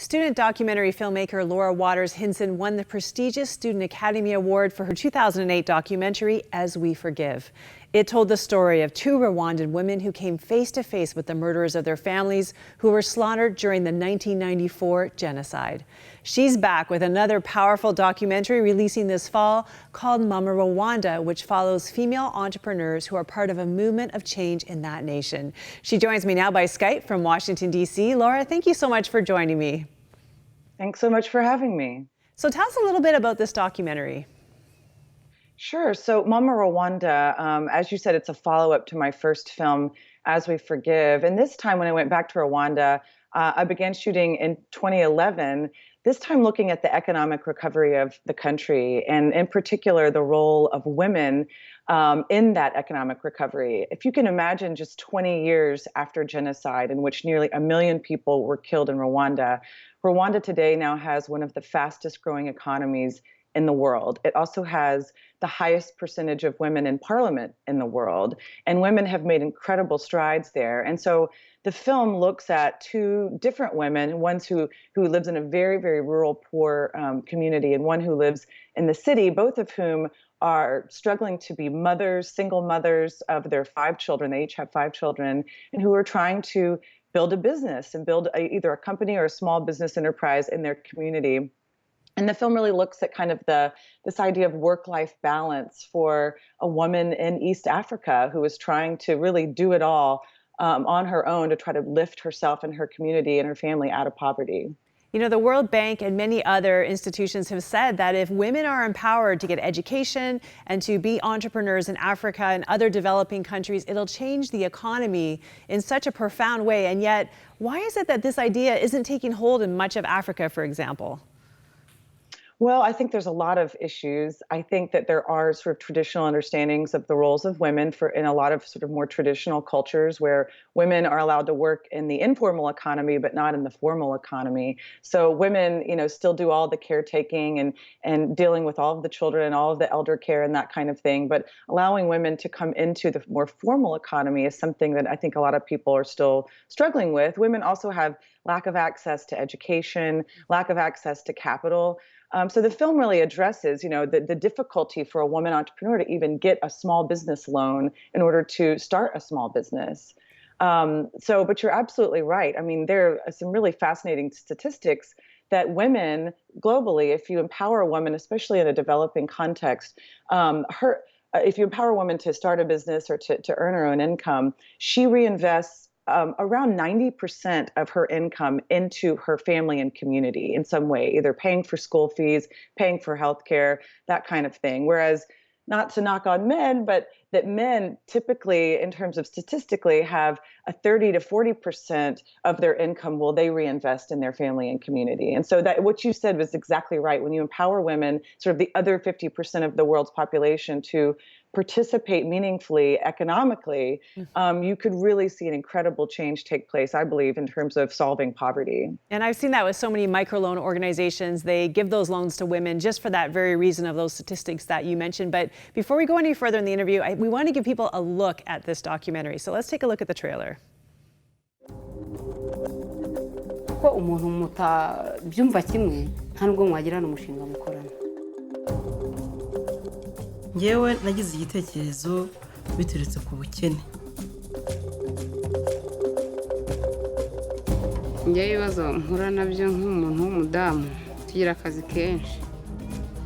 Student documentary filmmaker Laura Waters Hinson won the prestigious Student Academy Award for her 2008 documentary, As We Forgive. It told the story of two Rwandan women who came face to face with the murderers of their families who were slaughtered during the 1994 genocide. She's back with another powerful documentary releasing this fall called Mama Rwanda, which follows female entrepreneurs who are part of a movement of change in that nation. She joins me now by Skype from Washington, D.C. Laura, thank you so much for joining me. Thanks so much for having me. So tell us a little bit about this documentary. Sure. So Mama Rwanda, as you said, it's a follow-up to my first film, As We Forgive. And this time when I went back to Rwanda, I began shooting in 2011, this time looking at the economic recovery of the country, and in particular, the role of women in that economic recovery. If you can imagine just 20 years after genocide, in which nearly 1 million people were killed in Rwanda, Rwanda today now has one of the fastest growing economies in the world. It also has the highest percentage of women in parliament in the world, and women have made incredible strides there. And so the film looks at two different women, one who lives in a very, very rural, poor community, and one who lives in the city, both of whom are struggling to be mothers, single mothers of their 5 children. They each have 5 children, and who are trying to build a business and build either a company or a small business enterprise in their community. And the film really looks at kind of this idea of work-life balance for a woman in East Africa who is trying to really do it all on her own to try to lift herself and her community and her family out of poverty. You know, the World Bank and many other institutions have said that if women are empowered to get education and to be entrepreneurs in Africa and other developing countries, it'll change the economy in such a profound way. And yet, why is it that this idea isn't taking hold in much of Africa, for example? Well, I think there's a lot of issues. I think that there are sort of traditional understandings of the roles of women in a lot of sort of more traditional cultures where women are allowed to work in the informal economy, but not in the formal economy. So women, still do all the caretaking and dealing with all of the children and all of the elder care and that kind of thing. But allowing women to come into the more formal economy is something that I think a lot of people are still struggling with. Women also have lack of access to education, lack of access to capital. So the film really addresses, the difficulty for a woman entrepreneur to even get a small business loan in order to start a small business. But you're absolutely right. I mean, there are some really fascinating statistics that women globally, if you empower a woman, especially in a developing context, if you empower a woman to start a business or to earn her own income, she reinvests around 90% of her income into her family and community in some way, either paying for school fees, paying for healthcare, that kind of thing. Whereas, not to knock on men, but that men typically, in terms of statistically, have a 30 to 40% of their income will they reinvest in their family and community. And so that what you said was exactly right. When you empower women, sort of the other 50% of the world's population to participate meaningfully economically, you could really see an incredible change take place, I believe, in terms of solving poverty. And I've seen that with so many microloan organizations. They give those loans to women just for that very reason of those statistics that you mentioned. But before we go any further in the interview, we want to give people a look at this documentary. So let's take a look at the trailer. Ko umuntu mutabyumva kimwe nta nubwo mwagirana umushinga mukorana. Ngewe nagize igitekerezo biturutse ku bukene. Ngewe ibibazo mpura nabyo nk'umuntu w'umudamu tugira akazi kenshi.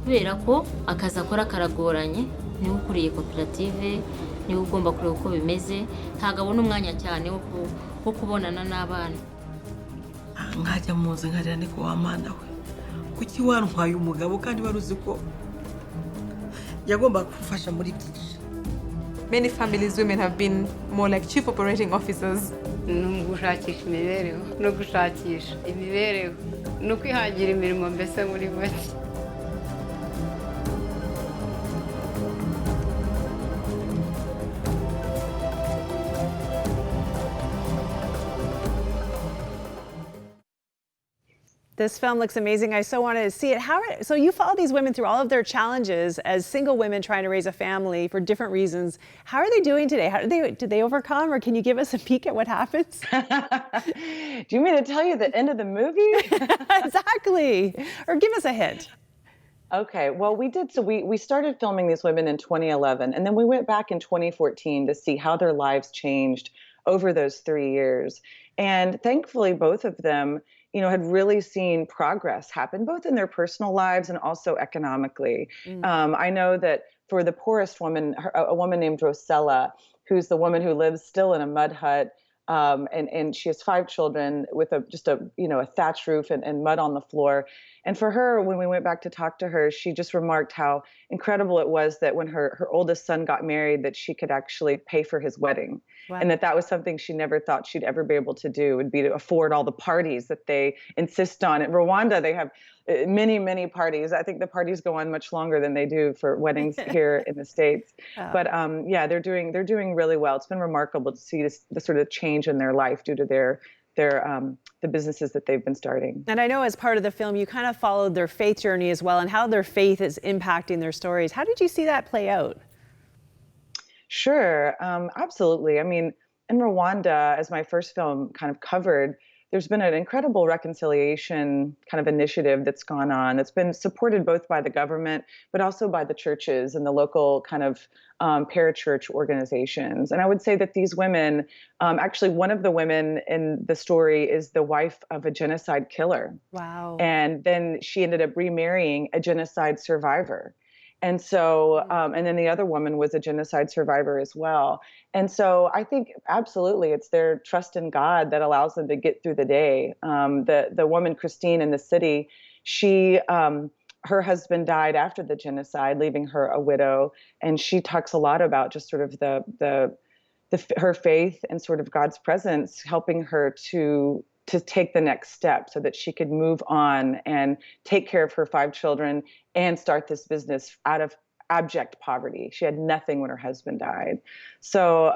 Kubera ko akazi akora karagoranye, niwe ukuriye koperative, niwe ugomba kureba uko bimeze, ntabwo abona umwanya cyane wo kubonana n'abana. Nkajya muze nkarira ni ko wamana we. Kuki wantwaye umugabo kandi waruzi ko yagomba kufasha muri byinshi. Many families, women have been more like chief operating officers. Gushakisha imibereho no gushakisha imibereho no kwihangira imirimo mbese muri make. This film looks amazing. I so wanted to see it. So you follow these women through all of their challenges as single women trying to raise a family for different reasons. How are they doing today? Did they overcome, or can you give us a peek at what happens? Do you mean to tell you the end of the movie? Exactly. Or give us a hint. Okay, well, we did. So we started filming these women in 2011, and then we went back in 2014 to see how their lives changed over those 3 years. And thankfully, both of them, had really seen progress happen both in their personal lives and also economically. I know that for the poorest woman, a woman named Rosella, who's the woman who lives still in a mud hut, and she has 5 children with just a thatched roof and mud on the floor. And for her, when we went back to talk to her, she just remarked how incredible it was that when her oldest son got married, that she could actually pay for his wedding. Wow. And that was something she never thought she'd ever be able to do, would be to afford all the parties that they insist on. In Rwanda, they have many, many parties. I think the parties go on much longer than they do for weddings here in the States. Oh. But yeah, they're doing really well. It's been remarkable to see the sort of change in their life due to the businesses that they've been starting. And I know as part of the film, you kind of followed their faith journey as well and how their faith is impacting their stories. How did you see that play out? Sure, absolutely. I mean, in Rwanda, as my first film kind of covered, there's been an incredible reconciliation kind of initiative that's gone on. It's been supported both by the government, but also by the churches and the local kind of parachurch organizations. And I would say that these women, actually, one of the women in the story is the wife of a genocide killer. Wow. And then she ended up remarrying a genocide survivor. And so, and then the other woman was a genocide survivor as well. And so I think absolutely it's their trust in God that allows them to get through the day. The woman, Christine, in the city, her husband died after the genocide, leaving her a widow. And she talks a lot about just sort of her faith and sort of God's presence helping her to take the next step so that she could move on and take care of her 5 children and start this business out of abject poverty. She had nothing when her husband died. So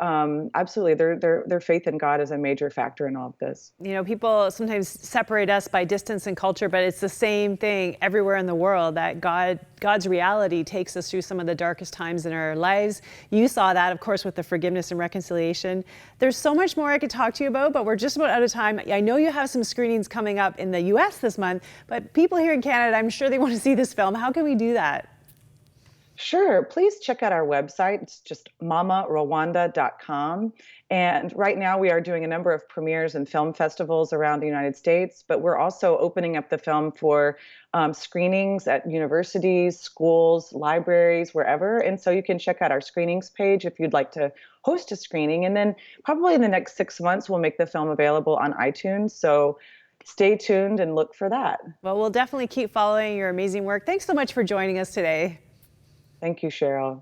absolutely, their faith in God is a major factor in all of this. People sometimes separate us by distance and culture, but it's the same thing everywhere in the world, that God's reality takes us through some of the darkest times in our lives. You saw that, of course, with the forgiveness and reconciliation. There's so much more I could talk to you about, but we're just about out of time. I know you have some screenings coming up in the US this month, but people here in Canada, I'm sure they want to see this film. How can we do that? Sure. Please check out our website. It's just mamarwanda.com. And right now we are doing a number of premieres and film festivals around the United States, but we're also opening up the film for screenings at universities, schools, libraries, wherever. And so you can check out our screenings page if you'd like to host a screening. And then probably in the next 6 months, we'll make the film available on iTunes. So stay tuned and look for that. Well, we'll definitely keep following your amazing work. Thanks so much for joining us today. Thank you, Cheryl.